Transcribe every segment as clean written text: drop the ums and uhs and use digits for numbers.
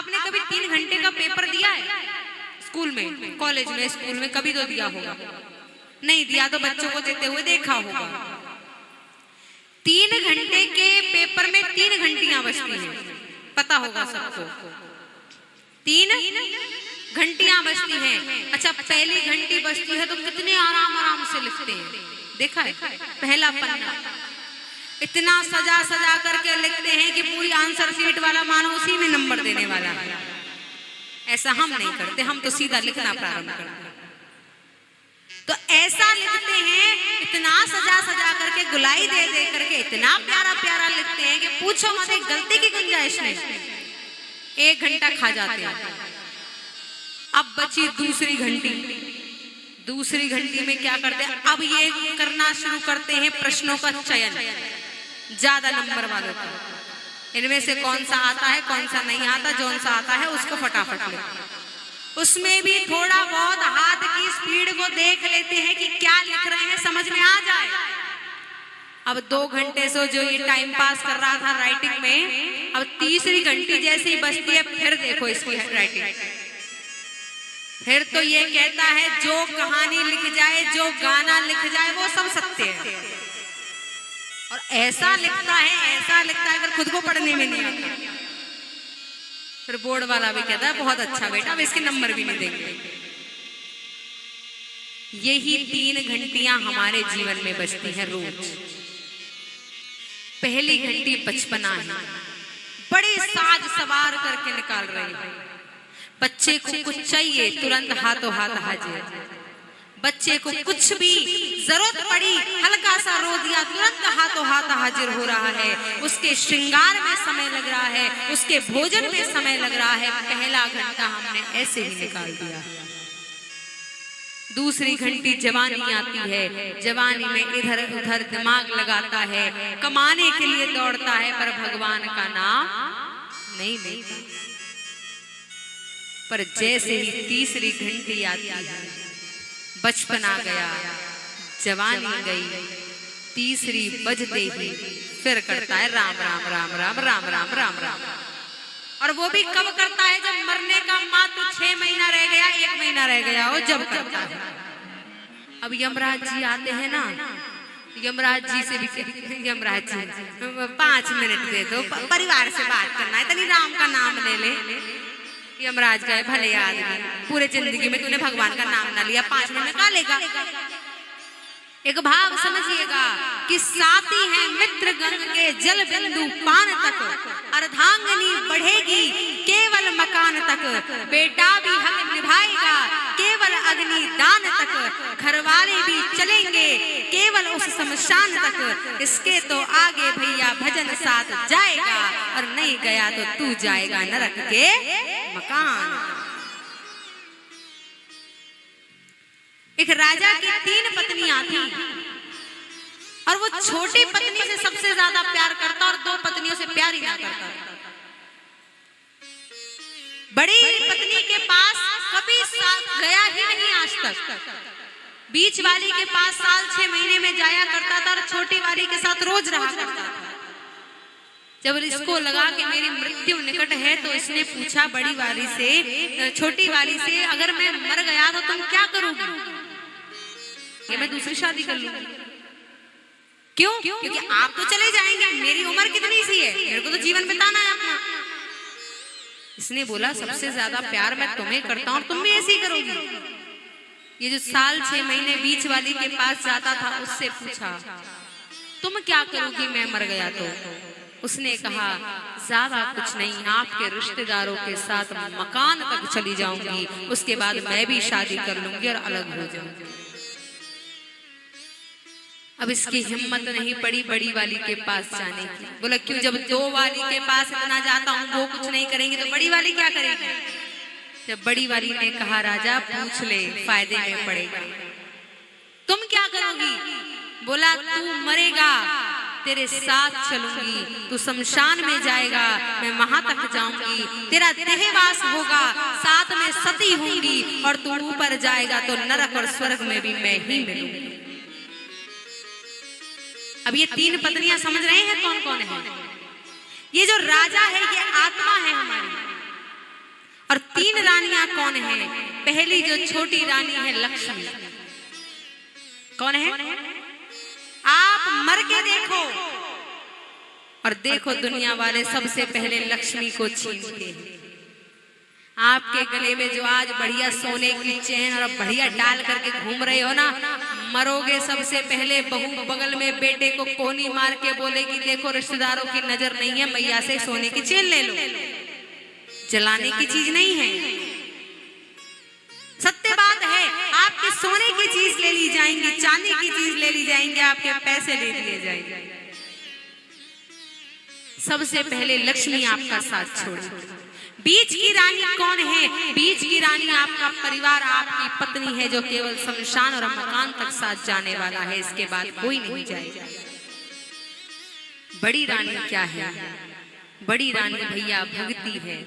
आपने कभी 3 घंटे का पेपर दिया है स्कूल में, कॉलेज में, स्कूल में? कभी तो दिया होगा, नहीं दिया तो बच्चों को देते हुए देखा होगा। 3 घंटे के पेपर में 3 घंटियां बचती हैं, पता होगा सबको। 3 घंटियां बचती हैं। अच्छा, पहली घंटी बचती है तो कितने आराम आराम से लिखते हैं, देखा है? पहला पन्ना इतना सजा सजा करके लिखते हैं कि पूरी आंसर शीट वाला मानो उसी में नंबर देने वाला है। ऐसा हम नहीं करते, हम तो सीधा लिखना प्रारंभ करते हैं। तो ऐसा लिखते हैं, इतना सजा सजा करके, गुलाई दे दे करके इतना प्यारा प्यारा लिखते हैं कि पूछो मत, एक गलती की गुंजाइश नहीं। 1 घंटा खा जाते हैं। अब बची दूसरी घंटी। दूसरी घंटी में क्या करते हैं? अब ये करना शुरू करते हैं प्रश्नों का चयन, ज्यादा नंबर वालों का। इनमें से कौन सा आता है, कौन सा नहीं आता, जौन सा आता है उसको फटाफट ले। उसमें भी थोड़ा बहुत हाथ की स्पीड को देख लेते हैं कि क्या लिख रहे हैं, समझ में आ जाए। अब 2 घंटे से जो ये टाइम पास कर रहा था राइटिंग में, अब तीसरी घंटी जैसे ही बजती है, फिर देखो इसकी राइटिंग। फिर तो ये कहता है जो कहानी लिख जाए, जो गाना लिख जाए, वो सब सत्य है। और ऐसा लिखता है, ऐसा लिखता है, अगर खुद को पढ़ने में नहीं आता। फिर बोर्ड वाला भी कहता है बहुत अच्छा बेटा, अब इसके नंबर भी नहीं देंगे। यही 3 घंटियां हमारे जीवन में बचती हैं रोज। पहली घंटी बचपना है, बड़े साज सवार करके निकाल रहे हैं। बच्चे को कुछ चाहिए तुरंत हाथों हाथ हाजिर। बच्चे को कुछ भी जरूरत पड़ी, हल्का सा रो दिया, तुरंत हाथों हाथ हाजिर हो रहा है। उसके श्रृंगार में समय लग रहा है, उसके भोजन में समय लग रहा है। पहला घंटा हमने ऐसे ही निकाल दिया। दूसरी घंटी जवानी आती है। जवानी में इधर उधर दिमाग लगाता है, कमाने के लिए दौड़ता है, पर भगवान का नाम नहीं लेता। पर जैसे ही तीसरी घंटी आती है, बचपन आ गया, जवानी गई, तीसरी बजते ही फिर करता है राम राम राम राम राम राम राम राम। और वो भी कब करता है? जब मरने का मात्र 6 महीना रह गया, 1 महीना रह गया हो, जब करता है। अब यमराज जी आते हैं ना, यमराज जी से भी, यमराज जी 5 मिनट दे दो, परिवार से बात करना है, तनी राम का नाम ले ले। यमराज गए, भले आदमी, पूरे जिंदगी में तूने भगवान का नाम ना लिया, 5 मिनट में खा लेगा। एक भाव समझिएगा कि साथी है मित्र गंग के जल बिंदु पान तक, अर्धांगनी बढ़ेगी केवल मकान तक, बेटा भी हक निभाएगा केवल अग्नि दान तक, घर वाले भी चलेंगे केवल उस शमशान तक। इसके तो आगे भैया भजन साथ जाएगा, और नहीं गया तो तू जाएगा नरक के मकान। एक राजा की 3 पत्नियां थी, और वो छोटी पत्नी से सबसे ज्यादा प्यार करता और 2 पत्नियों से प्यार ही ना करता। बड़ी पत्नी के पास कभी गया ही नहीं आज तक। बीच वाली के पास साल 6 महीने में जाया करता था, और छोटी वाली के साथ रोज रहा करता था। जब इसको लगा कि मेरी मृत्यु निकट है, तो इसने पूछा बड़ी वाली से, छोटी वाली से, अगर मैं मर गया तो तुम क्या करोगी? कि मैं दूसरी शादी कर लूंगी। क्यों? क्योंकि आप तो चले जाएंगे, मेरी उम्र कितनी सी है, मेरे को तो जीवन बिताना है अपना। इसने बोला सबसे ज्यादा प्यार मैं तुम्हें करता हूं, और तुम भी ऐसे ही करोगी। ये जो साल 6 महीने बीच वाली के पास जाता था, उससे पूछा तुम क्या करोगी मैं मर गया तो? उसने कहा ज्यादा कुछ नहीं, आपके रिश्तेदारों के साथ मकान तक चली जाऊंगी, उसके बाद मैं भी शादी कर लूंगी और अलग हो जाऊंगी। अब इसकी हिम्मत नहीं पड़ी बड़ी वाली के पास जाने की। बोला क्यों? जब 2 वाली के पास इतना जाता हूँ, वो कुछ नहीं करेंगे तो बड़ी वाली क्या करेगी? जब बड़ी वाली ने कहा राजा पूछ ले, फायदे में पड़ेगा। तुम क्या करोगी? बोला तू मरेगा, तेरे साथ चलूंगी, तू शमशान में जाएगा, मैं वहां तक जाऊंगी, तेरा देहवास होगा, साथ में सती होंगी, और तू ऊपर जाएगा तो नरक और स्वर्ग में भी मैं ही मिलूंगी। अब ये 3 पत्नियां समझ रहे हैं कौन कौन है? ये जो राजा है ये आत्मा है हमारी, रानियां कौन है? पहली जो छोटी रानी है लक्ष्मी। कौन है? आप मर के देखो और देखो दुनिया वाले सबसे पहले लक्ष्मी को छीनते हैं। आपके गले में जो आज बढ़िया सोने की चेन और बढ़िया डाल करके घूम रहे हो ना, मरोगे सबसे पहले बहू बगल में बेटे को कोनी मार के बोलेगी देखो रिश्तेदारों की नजर नहीं है, मैया से सोने की चेन ले लो। जलाने की चीज नहीं है, सत्य बात है। आपके सोने की चीज ले ली जाएंगी, चांदी की चीज ले ली जाएंगी, आपके पैसे ले लिए जाएंगे। सबसे पहले लक्ष्मी आपका साथ छोड़ेगी। बीच की रानी कौन है? बीच की रानी आपका परिवार, आपकी पत्नी है जो केवल शमशान और मकान तक साथ जाने वाला है, इसके बाद कोई नहीं जाएगा। बड़ी रानी क्या है? बड़ी रानी भैया भक्ति है।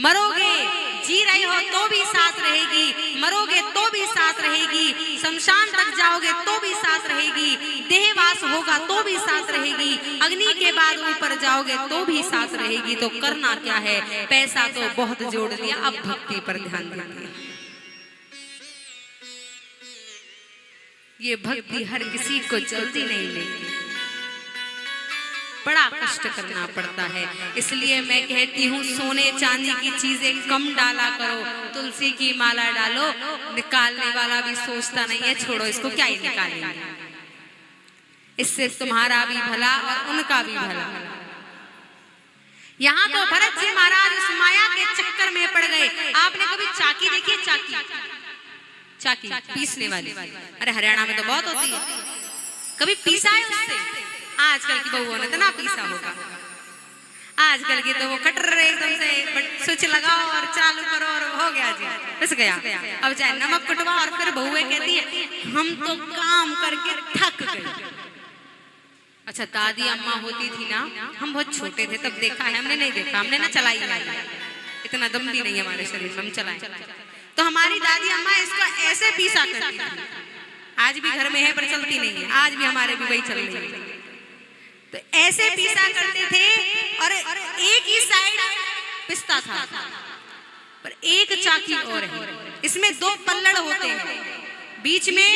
मरोगे, जी रहे हो तो भी साथ रहेगी, मरोगे तो भी साथ रहेगी, शमशान तक जाओगे तो भी साथ रहेगी, देहवास होगा तो भी साथ रहेगी, अग्नि के बाद ऊपर जाओगे तो भी साथ रहेगी। तो करना क्या है? पैसा तो बहुत जोड़ लिया, अब भक्ति पर ध्यान दीजिए। ये भक्ति हर किसी को जल्दी नहीं मिलती, बड़ा कष्ट करना पड़ता है। इसलिए मैं कहती हूँ सोने चांदी की चीजें कम डाला करो, तुलसी की माला डालो। निकालने वाला भी सोचता नहीं है छोड़ो इसको क्या ही निकालेंगे, इससे तुम्हारा भी भला और उनका भी भला। यहाँ तो भरत जी महाराज उस माया के चक्कर में पड़ गए। आपने कभी चाकी देखी है? चाकी पीसने वाली, अरे हरियाणा में तो बहुत होती है। कभी पीसा है उससे? आजकल की बहुओं ने तो ना पीसा होगा। आजकल की तो वो कटर एकदम से स्विच लगाओ और चालू करो और हो गया जी, पिस गया। अब चाहे नमक कुटवा और फिर बहुएं कहती है हम तो काम करके थक गए। अच्छा दादी अम्मा होती थी ना, हम बहुत छोटे थे तब देखा है, हमने नहीं देखा, हमने ना चलाई है, इतना दम भी नहीं है हमारे शरीर में हम चलाएं। तो हमारी दादी अम्मा इसको ऐसे पीसा करती थी। आज भी घर में है पर चलती नहीं है, आज भी हमारे भी वही चल रही है। तो ऐसे पीसा करते थे और एक ही साइड पिसता था, पर एक चाकी और है, इसमें दो पल्लड़ होते हैं, बीच में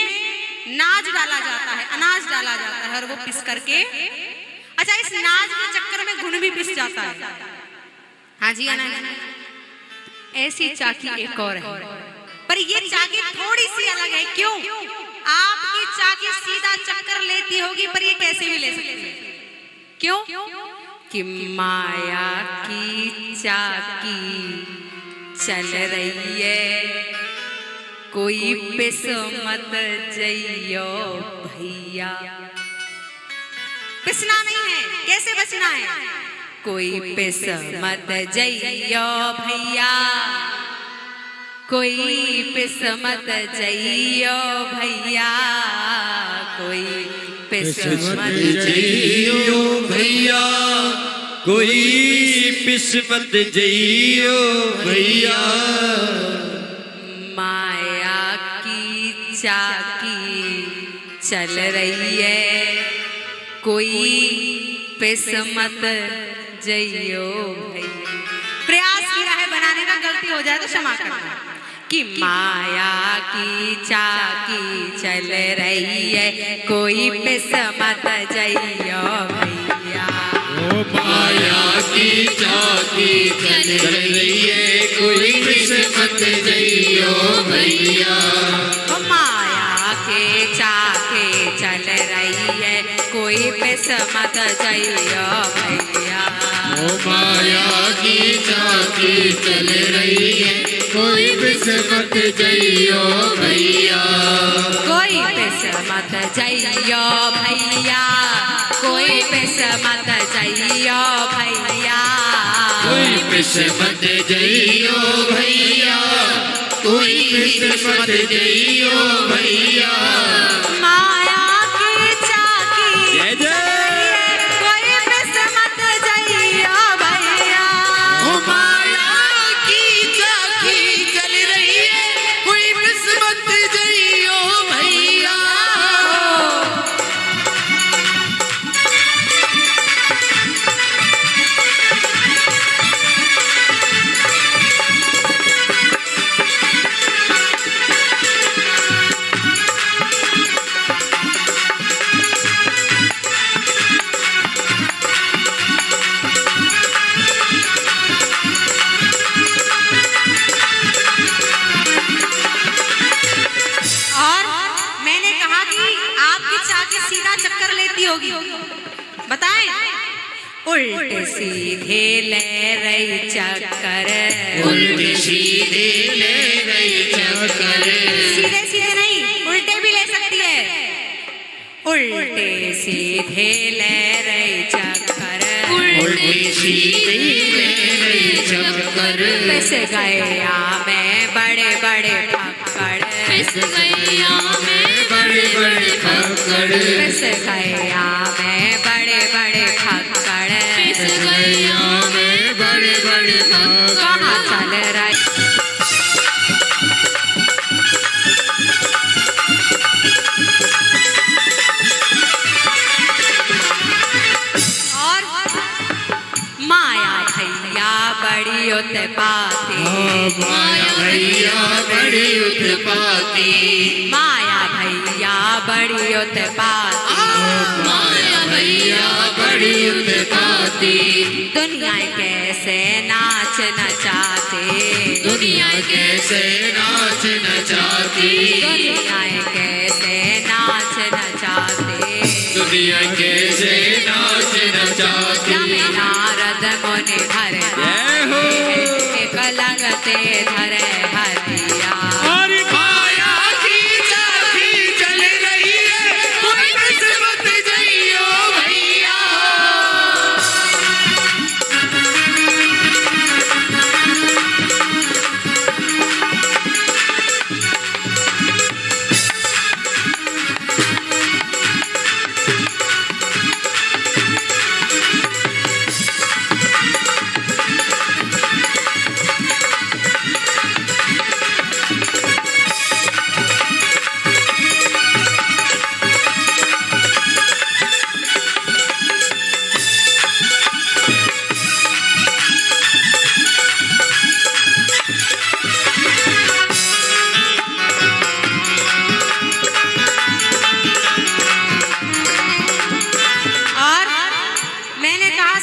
नाज डाला जाता है, अनाज डाला जाता है और वो पिस करके, अच्छा इस नाज के चक्कर में घुन भी पिस जाता है। हाँ जी ऐसी चाकी एक और है, पर ये चाकी थोड़ी सी अलग है। क्यों? आपकी चाकी सीधा चक्कर लेती होगी पर ये कैसे भी ले सकती है। क्यों? कि माया की चाकी चल रही है, कोई पिस मत जइयो भैया। पिसना नहीं है, कैसे बचना है? कोई पिस मत जइयो भैया, कोई पिस मत जइयो भैया, कोई पिस मत जइयो भैया, कोई पिस मत जइयो भैया। माया की चाकी चल रही है, कोई पिस मत जइयो भैया। प्रयास किया है बनाने का, गलती हो जाए तो क्षमा करना। कि माया की चाकी चल रही है, कोई पिस मत जइयो भैया। ओ माया की चाकी चल रही है, कोई पिस मत जइयो भैया। ओ माया के चाके चल रही है, कोई पिस मत जइयो भैया। ओ माया की चाकी चल रही है, कोई पिस मत जइयो भैया। कोई पिस मत जइयो भैया, कोई पिस मत जइयो भैया। कोई पिस मत जइयो भैया, कोई पिस मत जइयो भैया। माया की चाकी जय जय। कोई पिस मत जइयो भैया। ओ माया की चाकी चल रही है, कोई पिस मत जइयो भैया। उल्टे सीधे ले रही चक्कर, उल्टे सीधे ले रही चक्कर, सीधे सीधे नहीं उल्टे भी ले सकती है। उल्टे सीधे ले रही चक्कर, उल्टे सीधे ले रही चक्कर, पिस गया मैं बड़े बड़े फक्कड़, पिस गया मैं बड़े बड़े फक्कड़, पिस गया मैं बड़े बड़े फक्कड़, पिस गया मैं बड़े बड़े फक्कड़। कहाँ चल रही बड़ी उत्पाती, माया भैया बड़ी उत्पाती, माया भैया बड़ी उत्पाती, माया भैया बड़ी उत्पाती, दुनिया कैसे नाच नचाते, दुनिया कैसे नाच नचाती, दुनिया कैसे नाच नचाते, दुनिया कैसे नाच नचाती। नारद मुनि धर एक लगते धरे हरिया, और माया की चाबी चल रही है, कोई किस्मत जइयो भैया।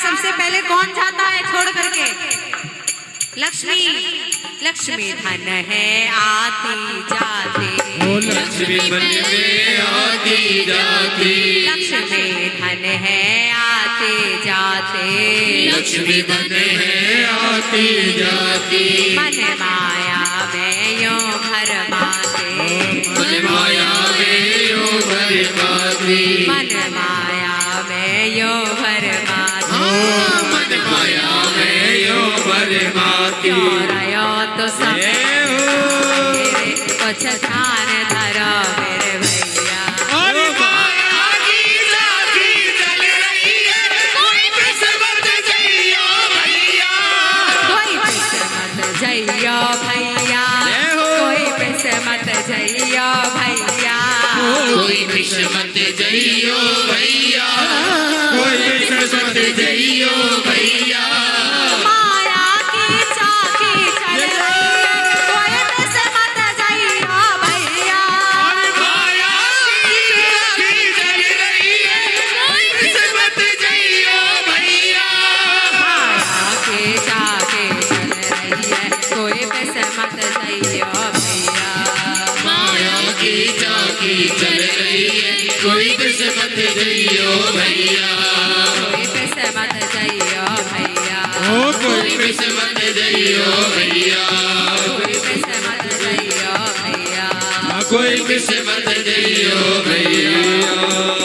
सबसे पहले कौन जाता है छोड़ करके? लक्ष्मी, लक्ष्मी धन है आती जाती, लक्ष्मी धन है आती जाती, लक्ष्मी धन है आती जाती, लक्ष्मी धन है आती जाती, मन माया में यूं भरमाते, मन माया में यूं भरमाती, मन माया में यूं भरमाते, मन माया में यूं भरमाती। रयो तो सब कुछ ध्यान धरो मेरे भैया, और माया की चाबी चल रही है, कोई किस्मत जइयो भैया, कोई किस्मत जइयो भैया, कोई किस्मत जइयो भैया, कोई किस्मत जइयो भैया, कोई किस्मत जइयो भैया। माया की चाबी चल रही है, कोई किस्मत जइयो भैया, माया की चाबी चल रही है, कोई किस्मत जइयो भैया, माया की चाबी चल रही है, कोई किस्मत जइयो भैया, माया की चाबी चल रही है, कोई किस्मत जइयो भैया, कोई किस्मत जइयो भैया, कोई किस्मत जइयो भैया, कोई किस्मत जइयो भैया, कोई किस्मत जइयो भैया।